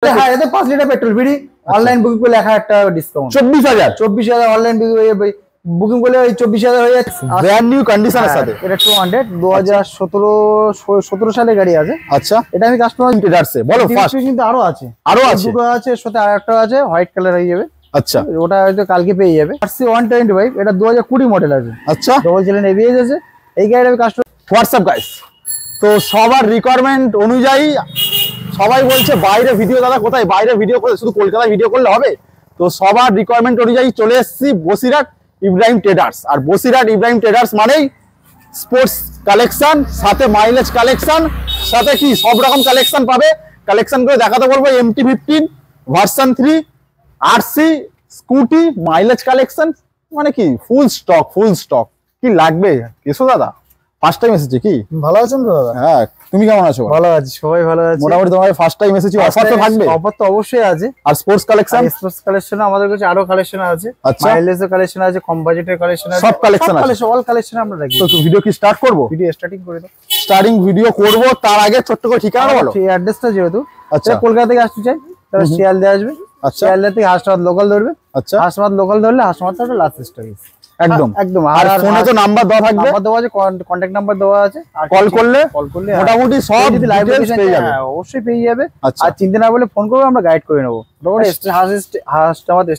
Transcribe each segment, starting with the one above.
হ্যাঁ এতে 5 litre petrol free. Online booking করলে 1000 টাকা ডিসকাউন্ট। 24000 অনলাইন বুকিং করলে ওই 24000 হয়ে যাচ্ছে ব্র্যান্ড নিউ কন্ডিশনের সাথে। এটা 200 2017 সালে গাড়ি আছে। আচ্ছা এটা আমি কাস্টমার ইন্টারসে বলো ফার্স্ট কিন্তু আরো আছে দুটো আছে, সাথে আরেকটা আছে হোয়াইট কালার হয়ে যাবে। আচ্ছা ওটা হয়তো কালকে পেয়ে যাবে। RC 125 এটা 2020 মডেল আছে। আচ্ছা ডবল চ্যানেল এবিএস আছে। এই গাড়িটা আমি কাস্টমার হোয়াটসঅ্যাপ গাইস, তো সবার রিকোয়ারমেন্ট অনুযায়ী সবাই বলছে বাইরে ভিডিও দাদা কোথায়, বাইরে ভিডিও করে শুধু কলকাতায় ভিডিও করলে হবে? তো সবার রিকোয়ারমেন্ট অনুযায়ী চলে এসেছি বসিরহাট ইব্রাহিম ট্রেডার্স। আর বসিরহাট ইব্রাহিম ট্রেডার্স মানেই স্পোর্টস কালেকশন, সাথে মাইলেজ কালেকশন, সাথে কি সব রকম কালেকশন পাবে। কালেকশন করে দেখাতে বলবো MT-15 version 3 RC scooty mileage collection, মানে কি ফুল স্টক। কি লাগবে এসো দাদা, ফার্স্ট টাইম এসেছি। কি ভালো আছেন তো দাদা? হ্যাঁ, তুমি কেমন আছো? ভালো আছি, সবাই ভালো আছে মোটামুটি। তোমার ফার্স্ট টাইম এসেছি, অফার তো থাকবে? অফার তো অবশ্যই আছে। আর স্পোর্টস কালেকশন আমাদের কাছে আরো কালেকশন আছে। মাইলেজের কালেকশন আছে, কম বাজেটের কালেকশন আছে, সব কালেকশন আছে, অল কালেকশন আমরা রাখি। তো ভিডিও কি স্টার্ট করব? ভিডিও স্টার্টিং করে দাও। স্টার্টিং ভিডিও করব, তার আগে ছোট্ট করে ঠিকানা বলো। এই অ্যাড্রেসটা যেহেতু আচ্ছা কলকাতা থেকে আসতে চাই তাহলে শিয়ালদা আসবে। আচ্ছা শিয়ালদা থেকে হাসপাতাল লোকাল ধরবে। আচ্ছা হাসপাতাল লোকাল ধরলে হাসপাতালটা লাস্ট স্টপেজ। একদম। আর ফোনে তো নাম্বার দেওয়া থাকবে, নাম্বার দেওয়া আছে, কন্টাক্ট নাম্বার দেওয়া আছে। আর কল করলে মোটামুটি সব যদি লাইভ ডিটেইলস পেয়ে যাবে। হ্যাঁ অবশ্যই পেয়ে যাবে। আচ্ছা। আর চিন্তা না করলে ফোন করবে, আমরা গাইড করে নেবো। মোটামুটি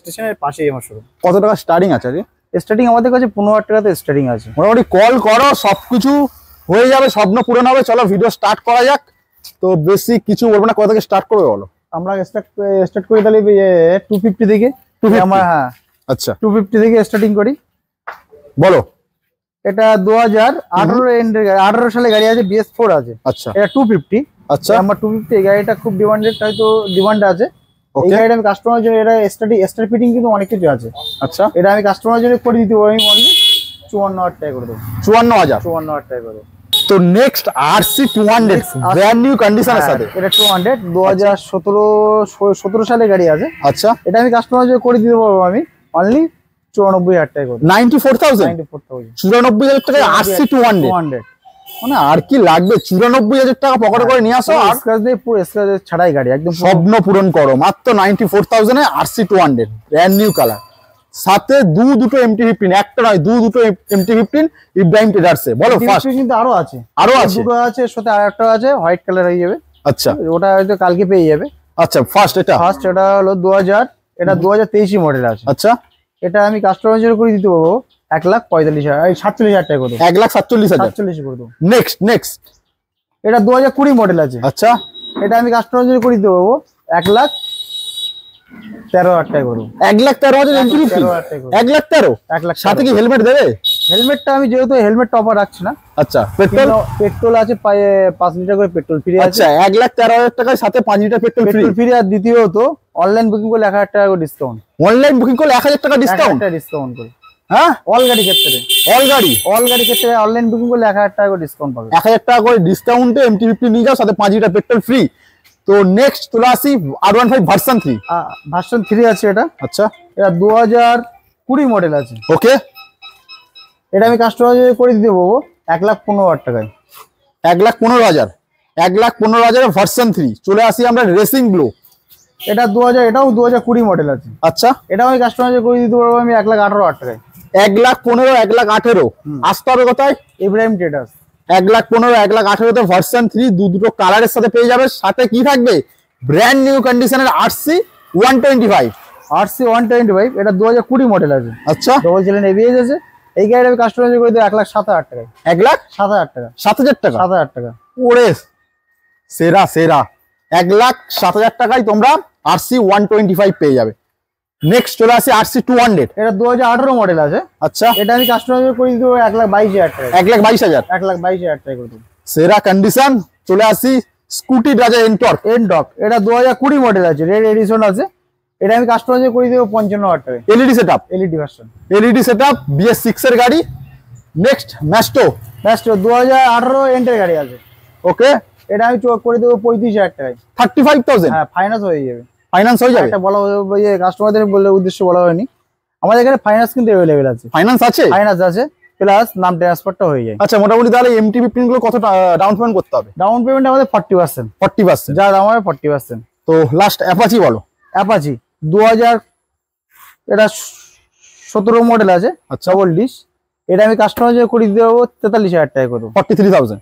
স্টেশনের পাশেই আমার শোরুম। কত টাকা স্টার্টিং আছে? স্টার্টিং আমাদের কাছে 15,000 টাকাতে স্টার্টিং আছে। মোটামুটি কল করো, সবকিছু হয়ে যাবে, স্বপ্ন পূরণ হবে। চলো ভিডিও স্টার্ট করা যাক। তো বেশি কিছু বলবো না, কোথা থেকে স্টার্ট করবে বলো? আমরা স্টার্ট করি তাহলে 250 থেকে। আমার হ্যাঁ আচ্ছা 250 থেকে স্টার্টিং করি। বলো। এটা 2018 সালে গাড়ি আছে, BS4 আছে। আচ্ছা এটা 250। আচ্ছা আমার 250 এই গাড়িটা খুব ডিমান্ডেড, হয়তো ডিমান্ড আছে। এই গাড়িটা আমি কাস্টমারের জন্য, এটা স্টার ফিটিং কিন্তু অনেক কিছু আছে। আচ্ছা এটা আমি কাস্টমারের জন্য করে দিতে পারি। আমি অনলি 54,000 টাকা করে দেবো। 54,000 টাকা করে। তো নেক্সট RC 200 ব্র্যান্ড নিউ কন্ডিশনের সাথে। এটা 200 2017 সালে গাড়ি আছে। আচ্ছা এটা আমি কাস্টমারের জন্য করে দিতে পারবো আমি অনলি 94,000 টাকা করে। 94,000 94,000 টাকায় RC 200। মানে আর কি লাগবে? 94,000 টাকা পকেটে করে নিয়ে আসো, আর স্ক্র্যাচ দিয়ে পুরো স্ক্র্যাচ ছাড়াই গাড়ি একদম স্বপ্ন পূরণ করো। মাত্র 94,000 এ RC 200 ব্র্যান্ড নিউ কালার, সাথে দুটো MT-15, একটা নয় দুটো MT-15 ইব্রাহিম ট্রেডার্সে। বলো ফার্স্ট। কিন্তু আরো আছে দুটো আছে, সাথে আরেকটা আছে হোয়াইট কালার হয়ে যাবে। আচ্ছা ওটা হয়তো কালকে পেয়ে যাবে। আচ্ছা ফার্স্ট এটা হলো 2000, এটা 2023 মডেল আছে। আচ্ছা এটা আমি কাস্টমারের জন্য করে দিতে পারবো 1,45,000 টাকা করে। 1,47,000 করে দেবো। নেক্সট এটা 2020 মডেল আছে। আচ্ছা এটা আমি কাস্টমারের জন্য করে দিতে পারবো 1,13,000 টাকা করে। 1,13,000 MT-15 1,13,000 সাথে কি হেলমেট দেবে? হেলমেটটা আমি যেহেতু হেলমেট টপার রাখছি না। আচ্ছা পেট্রোল আছে 5 লিটার করে পেট্রোল ফ্রি আছে। আচ্ছা 1,13,000 টাকায় সাথে 5 লিটার পেট্রোল ফ্রি। আর দ্বিতীয়ত অনলাইন বুকিং করলে 1,000 টাকা করে ডিসকাউন্ট। অনলাইন বুকিং করলে 1,000 টাকা ডিসকাউন্ট করে। হ্যাঁ অল গাড়ি ক্ষেত্রে অনলাইন বুকিং করলে 1,000 টাকা করে ডিসকাউন্ট পাবে। 1,000 টাকা করে ডিসকাউন্টে MT-15 নিয়ে যাও, সাথে 5 লিটার পেট্রোল ফ্রি। তো নেক্সট চলে আসি R15 ভার্সন 3। ভার্সন 3 আছে এটা। আচ্ছা এটা 2020 মডেল আছে। ওকে। এটা আমি কাস্টমার করে দিতে পারবো 1,15,000 টাকায়। 1,15,000 ভার্সন 3। চলে আসি আমরা রেসিং ব্লু। এটাও 2020 মডেল আছে। আচ্ছা এটাও আমি কাস্টমার করে দিতে পারবো আমি 1,18,000 টাকায়। 1,15,000 1,18,000 আসতে হবে কোথায়? ইব্রাহিম ট্রেডার্স। 1,15,000 1,18,000 ভার্সন 3 দুটো কালারের সাথে পেয়ে যাবে। সাথে কি থাকবে? ব্র্যান্ড নিউ কন্ডিশনের RC 125। এটা 2020 মডেল আছে। আচ্ছা ডবল চ্যানেল এবিএস আছে। এই গাড়িটা আমি কাস্টমার করে দেবো 1,07,000 টাকায়। 1,07,000 টাকা। 7,000 টাকা। 7,000 টাকা। ওরে সেরা 1,07,000 টাকায় তোমরা RC 125 পেয়ে যাবে। নেক্সট চলে আসি RC 200। এটা 2018 মডেল আছে। আচ্ছা এটা আমি কাস্টমার করে দেবো 1,22,000 টাকা। 1,22,000 টাকা করে দেবো। সেরা কন্ডিশন। চলে আসি স্কুটি রাজা এনটর্ক। এটা 2020 মডেল আছে, রেড এডিশন আছে। এটা আমি কাস্টমার করে দেবো 55,000 টাকা। LED setup version. BS6 এর গাড়ি। নেক্সট ম্যাস্টো 2018 এন্টের গাড়ি আছে। ওকে। এটা আমি করে দেবো 35,000 টাকায়। 35,000। হ্যাঁ ফাইন্যান্স হয়ে যাবে। এটা বলা কাস্টমারদের বলে উদ্দেশ্য বলা হয়নি, আমাদের এখানে ফাইন্যান্স কিন্তু अवेलेबल আছে। ফাইন্যান্স আছে প্লাস নাম ট্রান্সফারটা হয়ে যায়। আচ্ছা মোটামুটি তাহলে MT-15 গুলো কত ডাউন পেমেন্ট করতে হবে? ডাউন পেমেন্ট আমাদের 40%। যা দাম হবে 40%। তো লাস্ট অ্যাপাচি বলো। অ্যাপাচি 2000, এটা 17 মডেল আছে। আচ্ছা, ডবল ডিশ। এটা আমি কাস্টমার যে করে দিতে পারবো 43,000 টাকা করে দেবো। 43,000।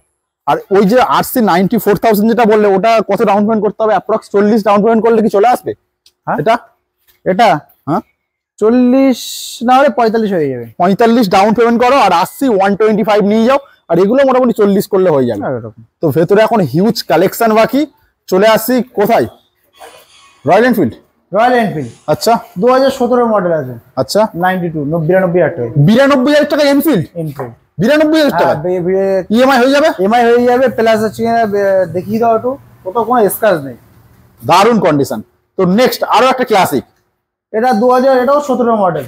আর ওই যে আরসি 94,000 যেটা বললে, ওটা কত ডাউন পেমেন্ট করতে হবে? অ্যাপ্রক্স 40 ডাউন পেমেন্ট করলে কি চলে আসবে? হ্যাঁ, এটা এটা হ্যাঁ 40 না হলে 45 হয়ে যাবে। 45 ডাউন পেমেন্ট করো আর আরসি 125 নিয়ে যাও, আর এগুলো মোটামুটি 40 করলে হয়ে যাবে। তো ভেতরে এখন হিউজ কালেকশন বাকি। চলে আসি কোথায়? Royal Enfield. রয়্যাল এনফিল্ড আচ্ছা, 2017 মডেল আছে। আচ্ছা, 92, 92,000 টাকা। 92,000 টাকা এনফিল্ড। এনফিল্ড 92,000 টাকা ইএমআই হয়ে যাবে। এমআই হয়ে যাবে, প্লাস হচ্ছে দেখিয়ে দাও একটু, কোথাও কোনো স্ক্র্যাচ নেই, দারুণ কন্ডিশন। তো নেক্সট আরো একটা ক্লাসিক। এটা 2000, এটাও 17 মডেল।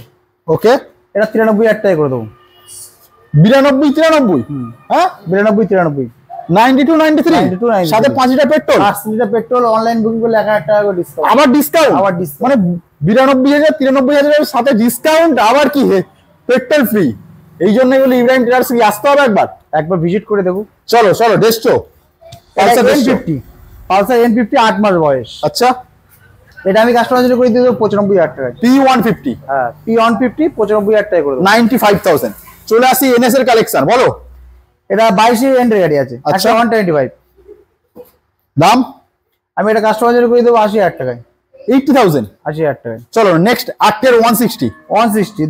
ওকে, এটা 93,000 টাকা করে দেবো। 92, 93। হ্যাঁ, 92, 93, 92, 93 সাথে 5 litre petrol. 5 litre petrol. Online booking করলে 1,000 টাকা করে ডিসকাউন্ট। আবার ডিসকাউন্ট? আবার ডিসকাউন্ট মানে 92,000, 93,000 সাথে ডিসকাউন্ট, আবার কি পেট্রোল ফ্রি। এই জন্য এগুলো ইব্রাহিম ট্রেডার্স কি আসতে হবে একবার ভিজিট করে দেখো। চলো চলো, ডেস্টো পালসার N50, পালসার N50 8 মাস বয়স। আচ্ছা, এটা আমি কাস্টমার জন্য করে দিয়ে দেবো 95,000 টাকা। P150। হ্যাঁ, P150 95,000 টাকা করে দেবো। 95,000। চলে আসি এনএস এর কালেকশন বলো। এটা 22 এন্ডের গাড়ি আছে। আচ্ছা, 125 দাম। আমি এটা কাস্টমার জন্য করে দেবো 80,000 টাকায়। 80,000। 80,000 টাকায়। চলো নেক্সট আর্টের 160।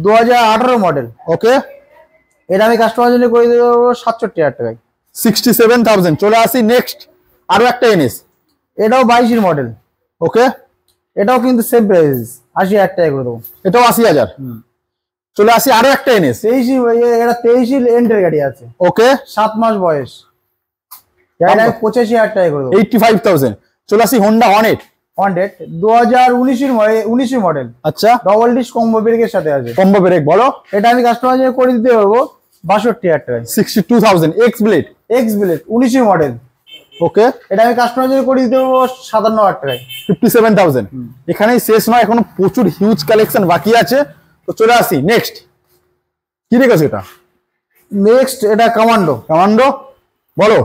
2018 মডেল। ওকে, এটা আমি কাস্টমার জন্য করে দেবো 67,000 টাকায়। 67,000। চলে আসি নেক্সট আরো একটা এনএস। এটাও 22 মডেল। ওকে, এটাও কিন্তু সেম প্রাইস, 80,000 টাকা করে দেবো। এটাও 80,000। চলে আসি আরো একটা এনএস। 23, এটা 23 এন্ডের গাড়ি আছে। ওকে, 7 মাস বয়স। এটা আমি 85,000 টাকা করে দেবো। 85,000। চলে আসি হোন্ডা হর্নেট। 2019 মডেল। আচ্ছা, ডবল ডিশ কম্বো ব্রেকের সাথে আছে। কম্বো ব্রেক বলো। এটা আমি কাস্টমার জন্য করে দিতে পারবো 62,000 টাকায়। 62,000। X blade. 19 মডেল। ওকে, এটা আমি কাস্টমার জন্য করে দিতে পারবো 57,000 টাকায়। 57,000। এখানেই শেষ নয়, এখনো প্রচুর হিউজ কালেকশন বাকি আছে। তো চলে আসি নেক্সট। কি রেখেছে এটা? নেক্সট এটা কমান্ডো। কমান্ডো বলো।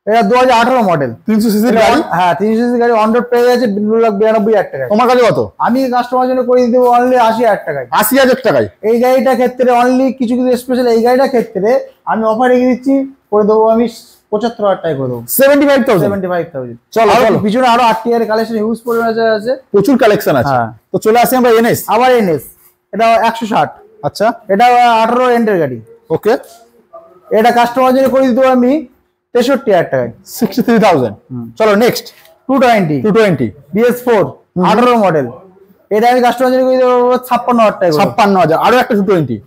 এটা 2018 মডেল। 300 সিসির গাড়ি। হ্যাঁ, 300 সিসি গাড়ি। অন রোড প্রাইস আছে 2,92,000 টাকায়। তোমার কাছে কত? আমি কাস্টমার জন্য করে দিতে অনলি 80,000 টাকায়। 80,000 টাকায়। এই গাড়িটা ক্ষেত্রে অনলি কিছু কিছু স্পেশাল, এই গাড়িটা ক্ষেত্রে আমি অফার রেখে দিচ্ছি, করে দেবো আমি 75,000 টাকা করে দেবো। 75,000। চলো চলো, পিছনে আরো 8 কালেকশন হিউজ পরিমাণে আছে, প্রচুর কালেকশন আছে। তো চলে আসি আমরা এনএস। আবার এনএস। এটা 160। আচ্ছা, এটা 18 এন্ডের গাড়ি। ওকে, এটা কাস্টমার জন্য করে দিতে আমি 63,000 টাকায়। 63,000। চলো নেক্সট 220 BS4 18 মডেল। এটা আমি কাস্টমার জন্য করে দেবো 56,000 টাকা। 56,000। আরো একটা 220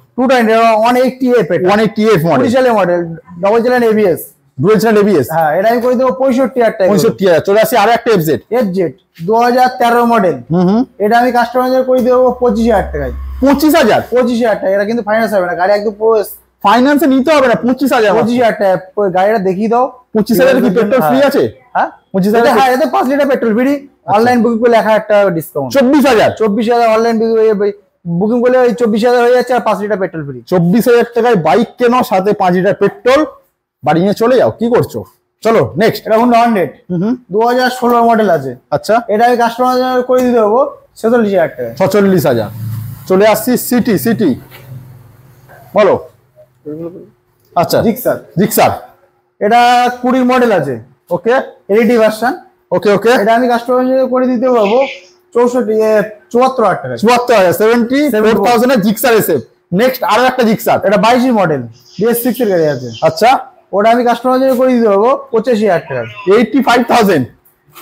180F। 180F model. 20 সালের model, double channel ABS, dual channel ABS। হ্যাঁ, এটা আমি করে দেবো 65,000 টাকা। 65,000। চলে আসি আরো একটা FZ 2013 মডেল। এটা আমি কাস্টমার জন্য করে দেবো 25,000 টাকায়। 25,000। 25,000 টাকা। এটা কিন্তু ফাইন্যান্স হবে না, গাড়ি একদম ফাইন্যান্সে নিতে হবে না। 25,000। 25,000 টাকা। গাড়িটা দেখিয়ে দাও। 25,000 কি পেট্রোল ফ্রি আছে? হ্যাঁ, 25,000। হ্যাঁ, এতে 5 litre petrol free. Online booking করলে 1,000 টাকা ডিসকাউন্ট। 24,000। অনলাইন বুকিং করলে ওই 24,000 হয়ে যাচ্ছে, আর 5 লিটার পেট্রোল ফ্রি। 24,000 টাকায় বাইক কেনো, সাথে 5 লিটার পেট্রোল, বাড়ি নিয়ে চলে যাও। কি করছো? চলো নেক্সট। এটা Honda 100 2016 মডেল আছে। আচ্ছা, এটা আমি কাস্টমার করে দিতে দেবো 46,000 টাকা। 46,000। চলে আসছি সিটি বলো। আচ্ছা, জিক্সার। এটা 20 মডেল আছে। ওকে, এলইডি ভার্সন। ওকে ওকে, এটা আমি কাস্টমার করে দিতে পারবো 74,000 টাকা। 74,000। 74,000 এর জিক্সার এসে। নেক্সট আরো একটা জিক্সার। এটা 22 মডেল BS6 এর গাড়ি আছে। আচ্ছা, ওটা আমি কাস্টমার করে দিতে পারবো 85,000 টাকা। 85,000।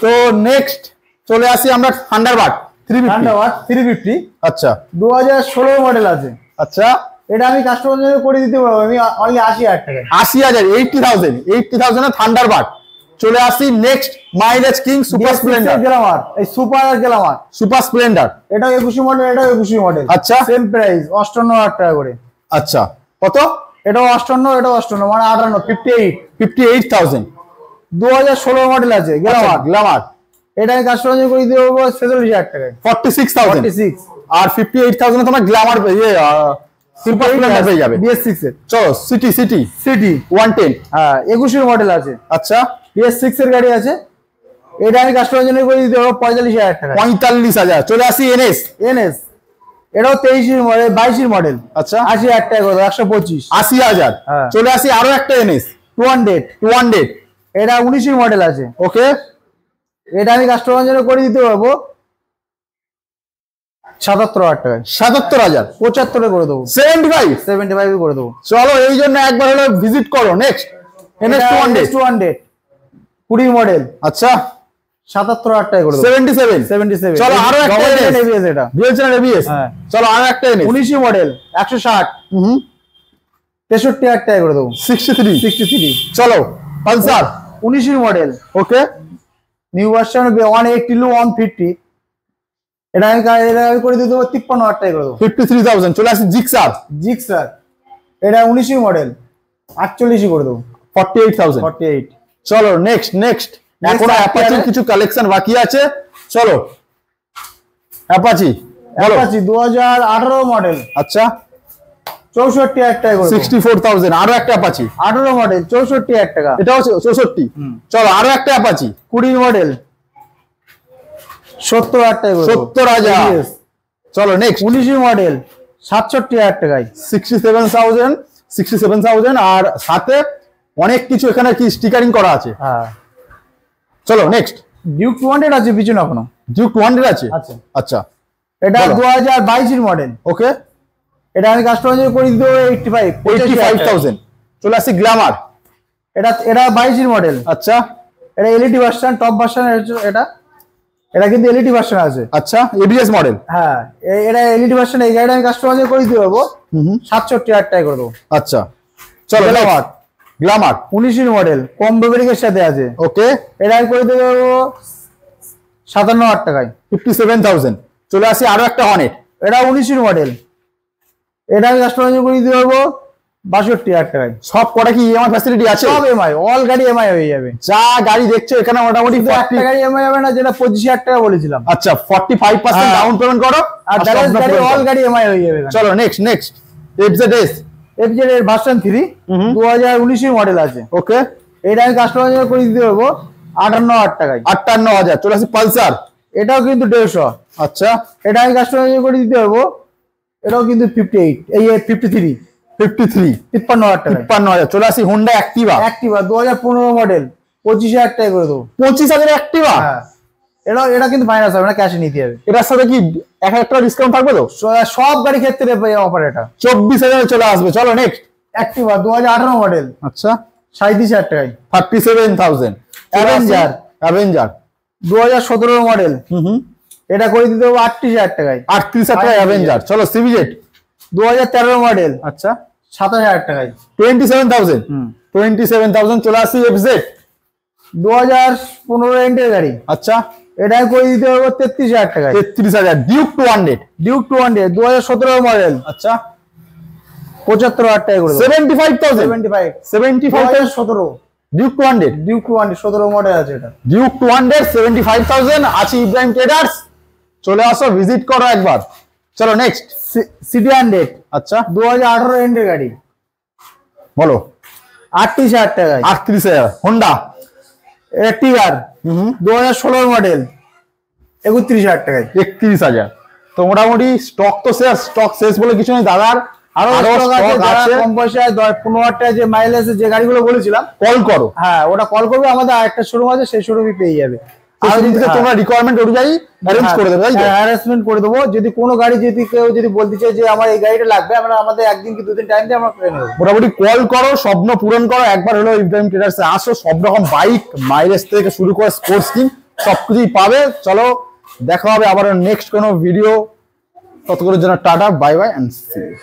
তো নেক্সট চলে আসি আমরা থান্ডারবার্ড 350। আচ্ছা, 2016 মডেল আছে। আচ্ছা, এটা আমি কাস্টমার করে দিতে পারবো আমি অনলি 80,000 টাকা। 80,000। 80,000 এ থান্ডারবার্ড। চলে আসি next mileage king super Splendor. Glamour, এই সুপার গ্ল্যামার সুপার স্প্লেন্ডার। এটাও 21 মডেল, এটাও 21 মডেল। আচ্ছা, সেম প্রাইস 58,000 টাকা করে। আচ্ছা, কত? এটাও 58, এটাও 58, মানে 58, 58,000। 2016 মডেল আছে গ্ল্যামার। এটা আমি কাস্টমার করে দিতে পারবো 46,000 টাকায়। 46,000। আর 58,000 এ তোমার গ্ল্যামার সুপার স্প্লেন্ডার পেয়ে যাবে BS6 এর। চলো সিটি 110। হ্যাঁ, 21 মডেল আছে। আচ্ছা, BS6 এর গাড়ি আছে। এটা আমি কাস্টমারের জন্য করে দিতে পারবো 45,000 টাকা। 45,000। চলে আসি এনএস। এনএস এটাও 23 মডেল 22 মডেল। আচ্ছা 80,000 টাকা করে 125। 80,000। হ্যাঁ। চলে আসি আরো একটা এনএস 200। এটা 19 মডেল আছে। ওকে, এটা আমি কাস্টমারের জন্য করে দিতে পারবো 77,000 টাকায়। 77,000। 75 করে দেবো। 75 করে দেবো। চলো এই জন্য একবার হলো ভিজিট করো। Next NS 200 20 model. আচ্ছা 77,000 টাকা করে দেবো। 77। চলো আরো একটা এবিএস এটা ডুয়াল চ্যানেল এবিএস। হ্যাঁ। চলো আরো একটা এনএস 19 মডেল 160। 63,000 টাকা করে দেবো। 63। চলো পালসার 19 মডেল। ওকে, নিউ ভার্সন 180 150। এটা আমি করে দিতে দেবো 53,000 টাকা করে দেবো। 53,000। চলে আসি জিক্সার এটা 19 মডেল 48 করে দেবো। 48,000। চলো নেক্সট এখনো অ্যাপাচির কিছু কালেকশন বাকি আছে। চলো অ্যাপাচি বলো। 2018 মডেল। আচ্ছা 64,000 টাকা করে 64,000। আরো একটা অ্যাপাচি 18 মডেল 64,000 টাকা। এটাও 64। চলো আরো একটা অ্যাপাচি 20 মডেল 70,000 টাকা করে 70,000। চলো নেক্সট 19 মডেল 67,000 টাকায়। 67,000 আর সাথে অনেক কিছু এখানে কি স্টিকারিং করা আছে। হ্যাঁ চলো নেক্সট ডিউক 200 আছে পিছনে এখনো। ডিউক 200 আছে। আচ্ছা আচ্ছা এটা বলো। 2022 মডেল। ওকে, এটা আমি কাস্টমার জন্য করে দিতে 85,000। চলে আসি গ্ল্যামার। এটা 22 মডেল। আচ্ছা এটা এলইডি ভার্সন টপ ভার্সন। এটা কিন্তু এলইডি ভার্সন আছে। আচ্ছা এবিএস মডেল। হ্যাঁ এটা এলইডি ভার্সন। এই গাড়িটা আমি কাস্টমার জন্য করে দিতে পারবো 67,000 টাকা করে দেবো। আচ্ছা চলো গ্ল্যামার 19 মডেল কম ব্রেকের সাথে আছে। ওকে, এটা আমি করে দিতে পারবো 57,000 টাকায়। 57,000। চলে আসি আরো একটা হর্নেট। এটা 19 মডেল। এটা আমি কাস্টমার জন্য করে দিতে পারবো 62,000 টাকায়। সব কটা কি ইএমআই ফ্যাসিলিটি আছে? সব এমআই, অল গাড়ি এমআই হয়ে যাবে। যা গাড়ি দেখছো এখানে মোটামুটি একটা গাড়ি এমআই হবে না, যেটা 25,000 টাকা বলেছিলাম। আচ্ছা 45% ডাউন পেমেন্ট করো আর গাড়ি অল গাড়ি এমআই হয়ে যাবে। চলো নেক্সট এফজেডএস এর ভার্সন 3 2019 মডেল আছে। ওকে, এটা আমি কাস্টমার জন্য করে দিতে পারবো 58,000 টাকায়। 58,000। চলে আসি পালসার। এটাও কিন্তু 150। আচ্ছা এটা আমি কাস্টমার জন্য করে দিতে পারবো। এটাও কিন্তু 53 53,000 টাকা। 53,000। চলে আসি হোন্ডা অ্যাক্টিভা 2015 মডেল 25,000 টাকা করে দেবো। 25,000 অ্যাক্টিভা। হ্যাঁ এটা কিন্তু ফাইনান্স হবে না, ক্যাশে নিতে হবে। এটার সাথে কি 1,000 টাকা ডিসকাউন্ট থাকবে তো? সব গাড়ি ক্ষেত্রে অফার এটা। 24,000 চলে আসবে। চলো নেক্সট অ্যাক্টিভা 2018 মডেল। আচ্ছা 37,000 টাকায়। 37,000। Avenger 2017 model. এটা করে দিতে হবে 38,000 টাকায়। 38,000 টাকা অ্যাভেঞ্জার। চলো সিভিজেট 2013 মডেল। আচ্ছা 27,000 টাকায়। 27,000। চলে আসি এফজেড 2015 এন্ডের গাড়ি। আচ্ছা এটা করে দিতে পারবো 33,000 টাকায়। 33,000। Duke 200 2017 model. আচ্ছা 75,000 টাকা করে 75,000। 75,017 ডিউক 200 17 মডেল আছে এটা। ডিউক 200 75,000 আছে ইব্রাহিম ট্রেডার্স। চলে আসো ভিজিট করো একবার। চলো নেক্সট সিটি 100। আচ্ছা 2018 এন্ডের গাড়ি। বলো 38,000 টাকায়। 38,000। হোন্ডা টিগার 2016 মডেল 31,000 টাকায়। 31,000। তো মোটামুটি স্টক শেষ বলে কিছু নেই দাদার। আরো স্টক আছে কম পয়সায় 15,000 টাকা যে মাইলেজ যে গাড়িগুলো বলেছিলাম কল করো। হ্যাঁ ওটা কল করবে, আমাদের আরেকটা শোরুম আছে সেই শোরুমে পেয়ে যাবে। আর যদি তোমরা রিকোয়ারমেন্ট অনুযায়ী অ্যারেঞ্জ করে দেবে, তাই তো? অ্যারেঞ্জমেন্ট করে দেবো। যদি কোনো গাড়ি কেউ বলতে চায় যে আমার এই গাড়িটা লাগবে, আমরা আমাদের একদিন কি দুদিন টাইম দিয়ে আমরা করে নেবো। মোটামুটি কল করো, স্বপ্ন পূরণ করো। একবার হলো ইব্রাহিম ট্রেডার্সে আসো, সব রকম বাইক মাইলেজ থেকে শুরু করে স্পোর্টস কিং সবকিছুই পাবে। চলো দেখা হবে আবার নেক্সট কোনো ভিডিও। ততক্ষণের জন্য টাটা, bye bye and see you.